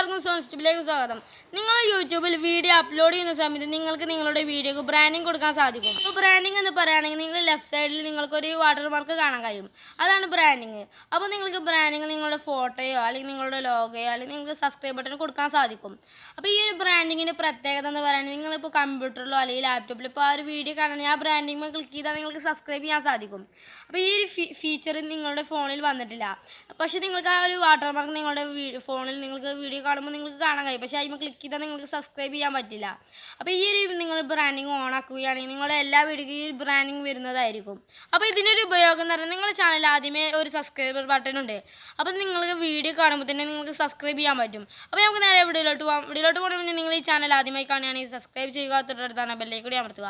എല്ലാവർക്കും സോൺസ്റ്റിപ്പിലേക്ക് സ്വാഗതം. നിങ്ങൾ യൂട്യൂബിൽ വീഡിയോ അപ്ലോഡ് ചെയ്യുന്ന സമയത്ത് നിങ്ങൾക്ക് നിങ്ങളുടെ വീഡിയോക്ക് ബ്രാൻഡിങ് കൊടുക്കാൻ സാധിക്കും. അപ്പോൾ ബ്രാൻഡിങ് എന്ന് പറയുകയാണെങ്കിൽ നിങ്ങൾ ലെഫ്റ്റ് സൈഡിൽ നിങ്ങൾക്കൊരു വാട്ടർമാർക്ക് കാണാൻ കഴിയും. അതാണ് ബ്രാൻഡിങ്. അപ്പോൾ നിങ്ങൾക്ക് ബ്രാൻഡിങ് നിങ്ങളുടെ ഫോട്ടോയോ അല്ലെങ്കിൽ നിങ്ങളുടെ ലോഗോയോ അല്ലെങ്കിൽ നിങ്ങൾക്ക് സബ്സ്ക്രൈബ് ബട്ടൺ കൊടുക്കാൻ സാധിക്കും. അപ്പോൾ ഈ ഒരു ബ്രാൻഡിങ്ങിൻ്റെ പ്രത്യേകത എന്ന് പറയുന്നത് നിങ്ങളിപ്പോൾ കമ്പ്യൂട്ടറിലോ അല്ലെങ്കിൽ ലാപ്ടോപ്പിലോ ഇപ്പോൾ ആ ഒരു വീഡിയോ കാണണമെങ്കിൽ ആ ബ്രാൻഡിങ് ക്ലിക്ക് ചെയ്താൽ നിങ്ങൾക്ക് സബ്സ്ക്രൈബ് ചെയ്യാൻ സാധിക്കും. അപ്പോൾ ഈ ഒരു ഫീച്ചർ നിങ്ങളുടെ ഫോണിൽ വന്നിട്ടില്ല. പക്ഷേ നിങ്ങൾക്ക് ആ ഒരു വാട്ടർമാർക്ക് നിങ്ങളുടെ ഫോണിൽ നിങ്ങൾക്ക് വീഡിയോ കാണുമ്പോൾ നിങ്ങൾക്ക് കാണാൻ കഴിയും. പക്ഷേ അതിൽ ക്ലിക്ക് ചെയ്താൽ നിങ്ങൾക്ക് സബ്സ്ക്രൈബ് ചെയ്യാൻ പറ്റില്ല. അപ്പോൾ ഈ ഒരു നിങ്ങൾ ബ്രാൻഡിങ് ഓൺ ആക്കുകയാണെങ്കിൽ നിങ്ങളുടെ എല്ലാ വീഡിയോക്കും ഈ ഒരു ബ്രാൻഡിങ് വരുന്നതായിരിക്കും. അപ്പോൾ ഇതിൻ്റെ ഒരു ഉപയോഗം എന്ന് പറയുന്നത് നിങ്ങളുടെ ചാനൽ ആദ്യമേ ഒരു സബ്സ്ക്രൈബർ ബട്ടൺ ഉണ്ട്. അപ്പോൾ നിങ്ങൾക്ക് വീഡിയോ കാണുമ്പോൾ തന്നെ നിങ്ങൾക്ക് സബ്സ്ക്രൈബ് ചെയ്യാൻ പറ്റും. അപ്പോൾ നമുക്ക് നേരെ വീഡിയോയിലോട്ട് പോകാം. വീഡിയോയിലോട്ട് പോകണമെങ്കിൽ നിങ്ങൾ ഈ ചാനൽ ആദ്യമായി കാണുകയാണെങ്കിൽ സബ്സ്ക്രൈബ് ചെയ്യുക, തൊട്ടടുത്താണ് ബെല്ലേക്ക് കൂടി അമർത്തുക.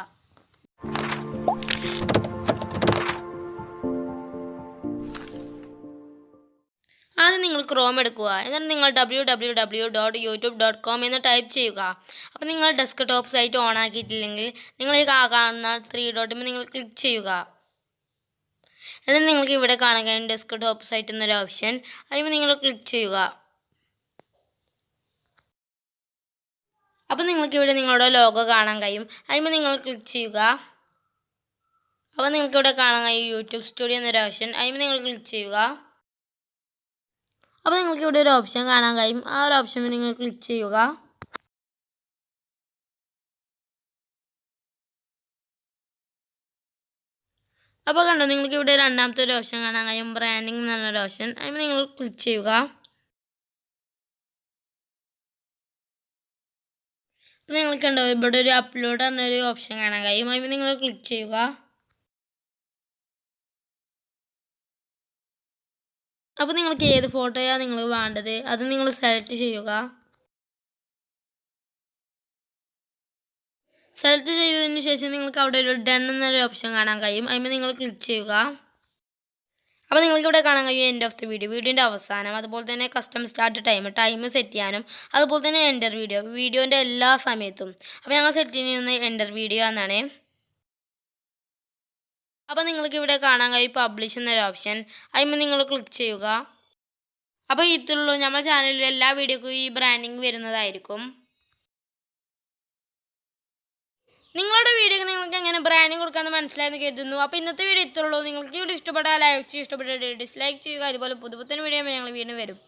ആദ്യം നിങ്ങൾ ക്രോം എടുക്കുക. എന്നിട്ട് നിങ്ങൾ www.youtube.com എന്ന് ടൈപ്പ് ചെയ്യുക. അപ്പോൾ നിങ്ങൾ ഡെസ്ക്ടോപ്പ് സൈറ്റ് ഓൺ ആക്കിയിട്ടില്ലെങ്കിൽ നിങ്ങൾ ഈ കാണുന്ന 3 ഡോട്ടും നിങ്ങൾ ക്ലിക്ക് ചെയ്യുക. എന്നിട്ട് നിങ്ങൾക്ക് ഇവിടെ കാണാൻ കഴിയും ഡെസ്ക്ടോപ്പ് സൈറ്റ് എന്നൊരു ഓപ്ഷൻ. അതിൽ നിങ്ങൾ ക്ലിക്ക് ചെയ്യുക. അപ്പോൾ നിങ്ങൾക്ക് ഇവിടെ നിങ്ങളുടെ ലോഗോ കാണാൻ കഴിയും. അതിൽ നിങ്ങൾ ക്ലിക്ക് ചെയ്യുക. അപ്പോൾ നിങ്ങൾക്ക് ഇവിടെ കാണാൻ കഴിയും യൂട്യൂബ് സ്റ്റുഡിയോ എന്നൊരു ഓപ്ഷൻ. അതിൽ നിങ്ങൾ ക്ലിക്ക് ചെയ്യുക. അപ്പോൾ നിങ്ങൾക്ക് ഇവിടെ ഒരു ഓപ്ഷൻ കാണാൻ കഴിയും. ആ ഒരു ഓപ്ഷനിൽ നിങ്ങൾ ക്ലിക്ക് ചെയ്യുക. അപ്പോൾ കണ്ടോ, നിങ്ങൾക്ക് ഇവിടെ രണ്ടാമത്തെ ഒരു ഓപ്ഷൻ കാണാൻ കഴിയും, ബ്രാൻഡിങ് എന്ന് പറഞ്ഞൊരു ഓപ്ഷൻ. അതിൽ നിങ്ങൾ ക്ലിക്ക് ചെയ്യുക. അപ്പോൾ നിങ്ങൾക്ക് കണ്ടോ ഇവിടെ ഒരു അപ്ലോഡ് എന്നൊരു ഓപ്ഷൻ കാണാൻ കഴിയും. അതിൽ നിങ്ങൾ ക്ലിക്ക് ചെയ്യുക. അപ്പോൾ നിങ്ങൾക്ക് ഏത് ഫോട്ടോയാണ് നിങ്ങൾ വേണ്ടത് അത് നിങ്ങൾ സെലക്ട് ചെയ്യുക. സെലക്ട് ചെയ്തതിന് ശേഷം നിങ്ങൾക്ക് അവിടെ ഒരു ഡൺ എന്നൊരു ഓപ്ഷൻ കാണാൻ കഴിയും. അതിൽ നിങ്ങൾ ക്ലിക്ക് ചെയ്യുക. അപ്പോൾ നിങ്ങൾക്ക് ഇവിടെ കാണാൻ കഴിയും എൻഡ് ഓഫ് ദി വീഡിയോൻ്റെ അവസാനം, അതുപോലെ തന്നെ കസ്റ്റം സ്റ്റാർട്ട് ടൈം സെറ്റ് ചെയ്യാനും, അതുപോലെ തന്നെ എൻ്റർ വീഡിയോൻ്റെ എല്ലാ സമയത്തും. അപ്പോൾ ഞങ്ങൾ സെറ്റ് ചെയ്യുന്നത് എൻ്റർ വീഡിയോ എന്നാണ്. അപ്പോൾ നിങ്ങൾക്ക് ഇവിടെ കാണാൻ കഴിയും പബ്ലിഷ് എന്നൊരു ഓപ്ഷൻ. അതിൽ നിങ്ങൾ ക്ലിക്ക് ചെയ്യുക. അപ്പോൾ ഇത്രയുള്ളൂ, നമ്മുടെ ചാനലിൽ എല്ലാ വീഡിയോക്കും ഈ ബ്രാൻഡിങ് വരുന്നതായിരിക്കും. നിങ്ങളുടെ വീഡിയോക്ക് നിങ്ങൾക്ക് എങ്ങനെ ബ്രാൻഡിങ് കൊടുക്കാമെന്ന് മനസ്സിലായെന്ന് കരുതുന്നു. അപ്പോൾ ഇന്നത്തെ വീഡിയോ ഇത്രയുള്ളൂ. നിങ്ങൾക്ക് ഇവിടെ ഇഷ്ടപ്പെട്ടാൽ ലൈക്ക് ചെയ്യുക, ഇഷ്ടപ്പെട്ടാൽ ഡിസ്ലൈക്ക് ചെയ്യുക. അതുപോലെ പുതുപുത്തൻ വീഡിയോ ഞങ്ങൾ വീണ്ടും വരും.